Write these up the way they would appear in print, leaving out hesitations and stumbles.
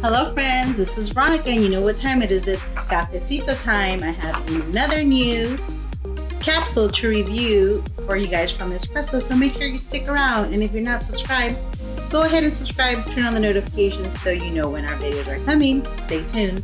Hello friends, this is Veronica and you know what time it is. It's cafecito time. I have another new capsule to review for you guys from Nespresso, so make sure you stick around. And if you're not subscribed, go ahead and subscribe, turn on the notifications so you know when our videos are coming. Stay tuned.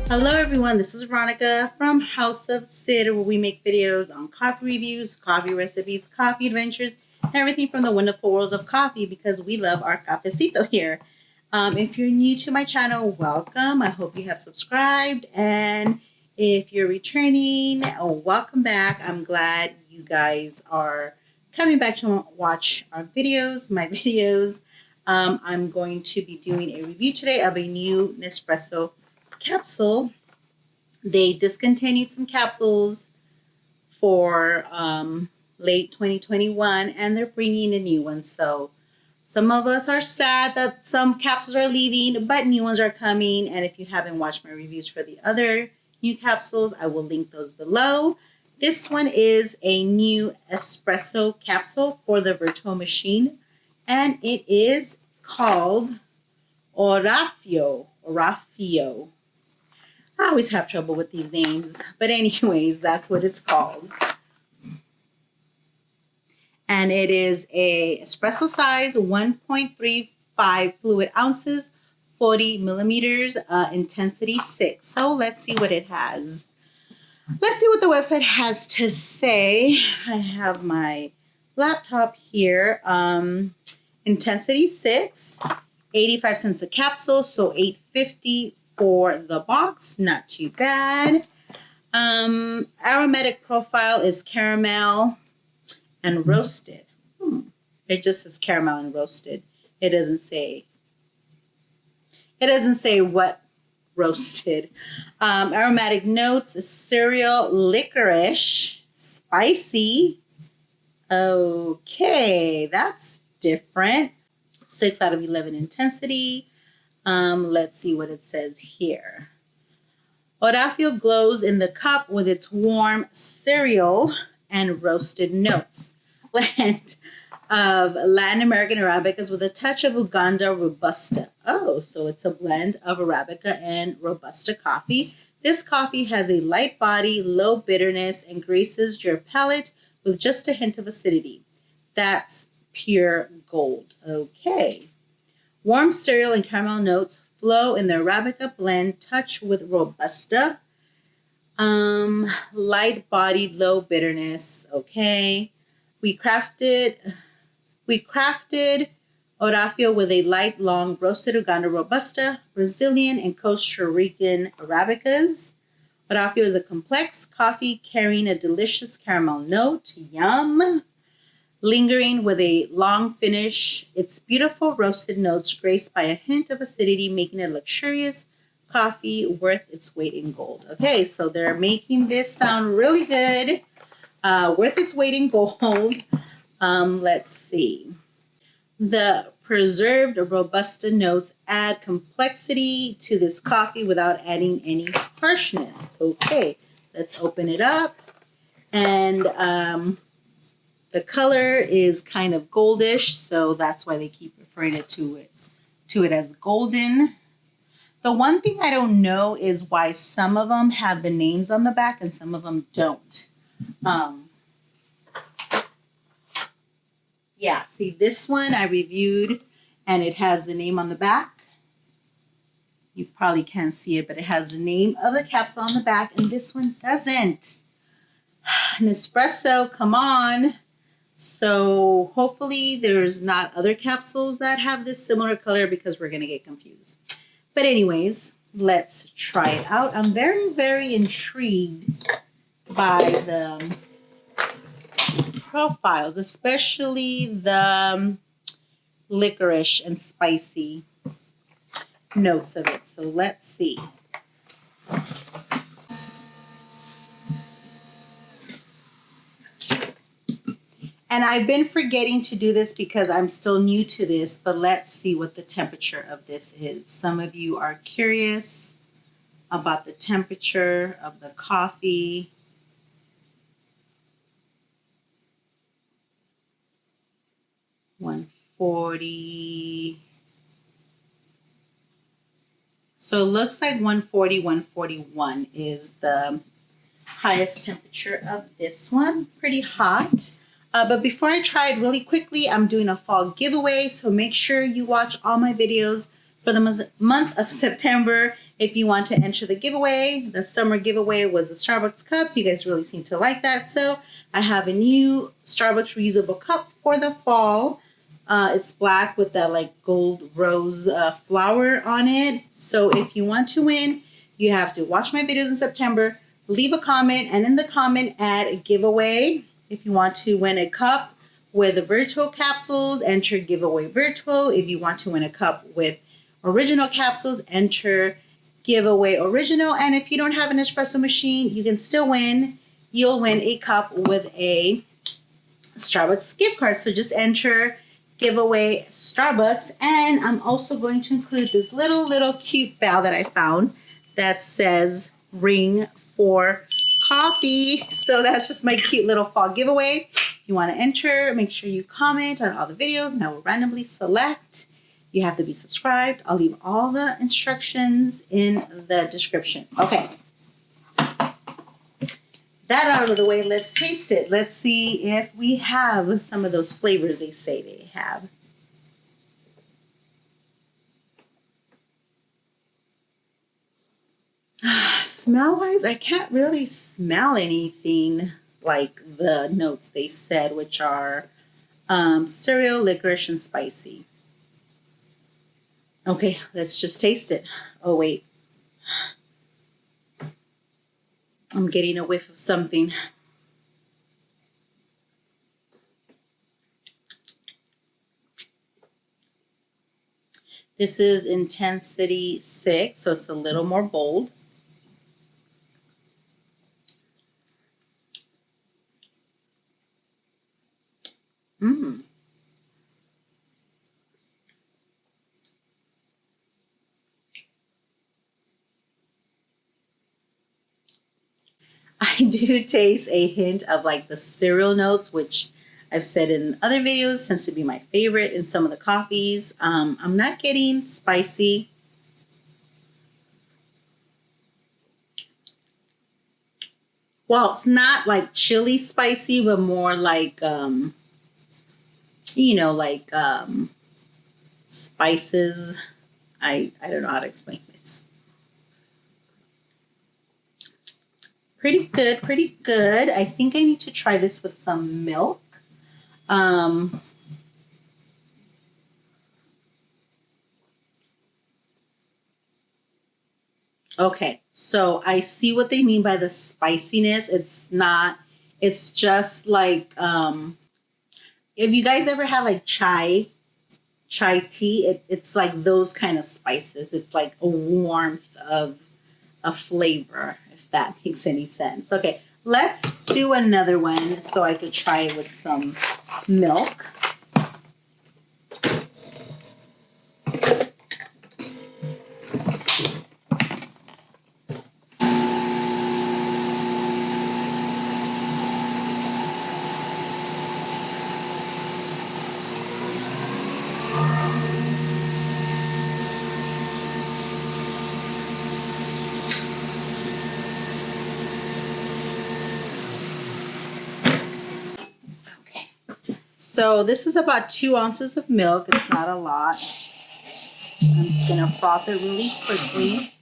Hello everyone, this is Veronica from House of Cid, where we make videos on coffee reviews, coffee recipes, coffee adventures, and everything from the wonderful world of coffee because we love our cafecito here. If you're new to my channel, welcome. I hope you have subscribed, and if you're returning, welcome back. I'm glad you guys are coming back to watch our videos, my videos. I'm going to be doing a review today of a new Nespresso capsule. They discontinued some capsules for late 2021 and they're bringing a new one. So some of us are sad that some capsules are leaving, but new ones are coming. And if you haven't watched my reviews for the other new capsules, I will link those below. This one is a new espresso capsule for the Vertuo machine, and it is called Orafio. I always have trouble with these names, but anyways, that's what it's called. And it is a espresso size, 1.35 fluid ounces, 40 millimeters, intensity 6. So let's see what it has. Let's see what the website has to say. I have my laptop here. Intensity 6, 85 cents a capsule, so $8.50 for the box. Not too bad. Aromatic profile is caramel and roasted. It just says caramel and roasted. It doesn't say what roasted. Aromatic notes is cereal, licorice, spicy. Okay, that's different. 6 out of 11 intensity. Let's see what it says here. Orafio glows in the cup with its warm cereal and roasted notes. Blend of Latin American Arabicas with a touch of Uganda Robusta. Oh, so it's a blend of Arabica and Robusta coffee. This coffee has a light body, low bitterness, and graces your palate with just a hint of acidity. That's pure gold. Okay. Warm cereal and caramel notes flow in the Arabica blend, touch with Robusta. Light-bodied, low bitterness. Okay. We crafted Orafio with a light, long roasted Uganda Robusta, Brazilian, and Costa Rican Arabicas. Orafio is a complex coffee carrying a delicious caramel note. Yum. Lingering with a long finish, its beautiful roasted notes graced by a hint of acidity, making it luxurious coffee worth its weight in gold. Okay, so they're making this sound really good, worth its weight in gold. Let's see. The preserved Robusta notes add complexity to this coffee without adding any harshness. Okay, let's open it up. And the color is kind of goldish, so that's why they keep referring to it as golden. The one thing I don't know is why some of them have the names on the back and some of them don't. Yeah, see this one I reviewed and it has the name on the back. You probably can't see it, but it has the name of the capsule on the back, and this one doesn't. Nespresso, come on. So hopefully there's not other capsules that have this similar color because we're going to get confused. But anyways, let's try it out. I'm very, very intrigued by the profiles, especially the licorice and spicy notes of it. So let's see. And I've been forgetting to do this because I'm still new to this, but let's see what the temperature of this is. Some of you are curious about the temperature of the coffee. 140. So it looks like 140, 141 is the highest temperature of this one. Pretty hot. But before I try it really quickly, I'm doing a fall giveaway. So make sure you watch all my videos for the month of September if you want to enter the giveaway. The summer giveaway was the Starbucks cups. You guys really seem to like that. So I have a new Starbucks reusable cup for the fall. It's black with that like gold rose flower on it. So if you want to win, you have to watch my videos in September, leave a comment, and in the comment add a giveaway. If you want to win a cup with the Vertuo capsules, enter giveaway Vertuo. If you want to win a cup with original capsules, enter giveaway original. And if you don't have an espresso machine, you can still win. You'll win a cup with a Starbucks gift card. So just enter giveaway Starbucks. And I'm also going to include this little cute bell that I found that says ring for coffee. So that's just my cute little fall giveaway. If you want to enter, make sure you comment on all the videos and I will randomly select. You have to be subscribed. I'll leave all the instructions in the description. Okay. That out of the way, let's taste it. Let's see if we have some of those flavors they say they have. Smell-wise, I can't really smell anything like the notes they said, which are cereal, licorice, and spicy. Okay, let's just taste it. Oh, wait. I'm getting a whiff of something. This is Intensity 6, so it's a little more bold. I do taste a hint of like the cereal notes, which I've said in other videos tends to be my favorite in some of the coffees. I'm not getting spicy. Well, it's not like chili spicy, but more like, spices. I don't know how to explain this. Pretty good, pretty good. I think I need to try this with some milk. Okay, so I see what they mean by the spiciness. It's just like, if you guys ever have like chai tea, it's like those kind of spices. It's like a warmth of a flavor, if that makes any sense. Okay, let's do another one so I could try it with some milk. So this is about 2 ounces of milk. It's not a lot. I'm just going to froth it really quickly.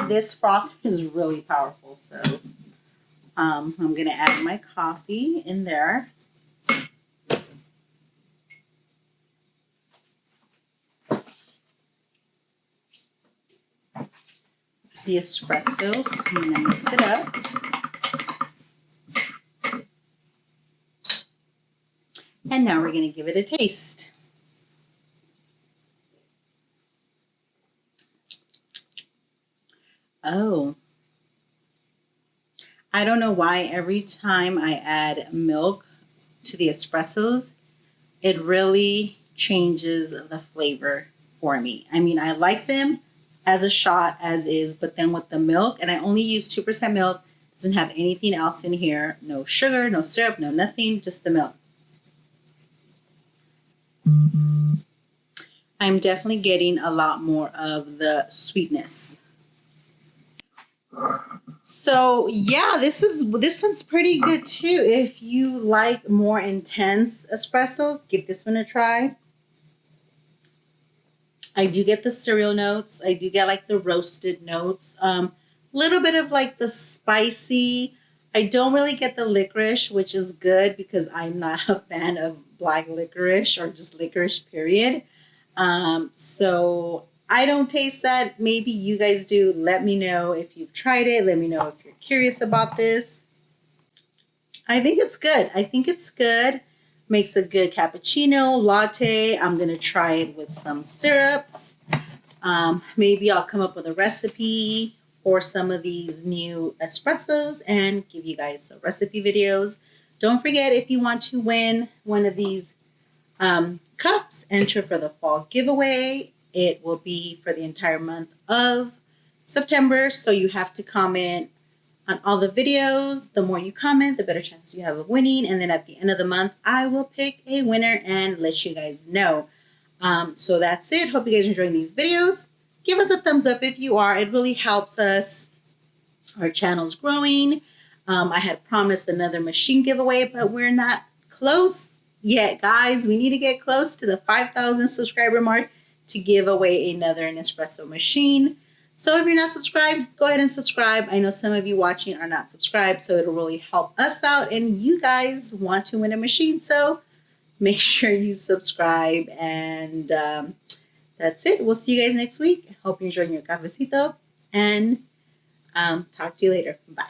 This froth is really powerful, so I'm going to add my coffee in there. The espresso, I'm going to mix it up. And now we're going to give it a taste. Oh, I don't know why every time I add milk to the espressos, it really changes the flavor for me. I mean, I like them as a shot as is, but then with the milk, and I only use 2% milk, doesn't have anything else in here, no sugar, no syrup, no nothing, just the milk. I'm definitely getting a lot more of the sweetness. So yeah, this one's pretty good too. If you like more intense espressos, give this one a try. I do get the cereal notes. I do get like the roasted notes. Little bit of like the spicy. I don't really get the licorice, which is good because I'm not a fan of black licorice or just licorice, period. So I don't taste that. Maybe you guys do. Let me know if you've tried it. Let me know if you're curious about this. I think it's good. I think it's good. Makes a good cappuccino, latte. I'm going to try it with some syrups. Maybe I'll come up with a recipe for some of these new espressos and give you guys some recipe videos. Don't forget, if you want to win one of these cups, enter for the fall giveaway. It will be for the entire month of September. So you have to comment on all the videos. The more you comment, the better chances you have of winning. And then at the end of the month, I will pick a winner and let you guys know. So that's it. Hope you guys are enjoying these videos. Give us a thumbs up if you are. It really helps us. Our channel's growing. I had promised another machine giveaway, but we're not close yet, guys. We need to get close to the 5,000 subscriber mark to give away another Nespresso machine. So if you're not subscribed, go ahead and subscribe. I know some of you watching are not subscribed, so it'll really help us out. And you guys want to win a machine, so make sure you subscribe. And that's it. We'll see you guys next week. Hope you're enjoying your cafecito. And talk to you later. Bye.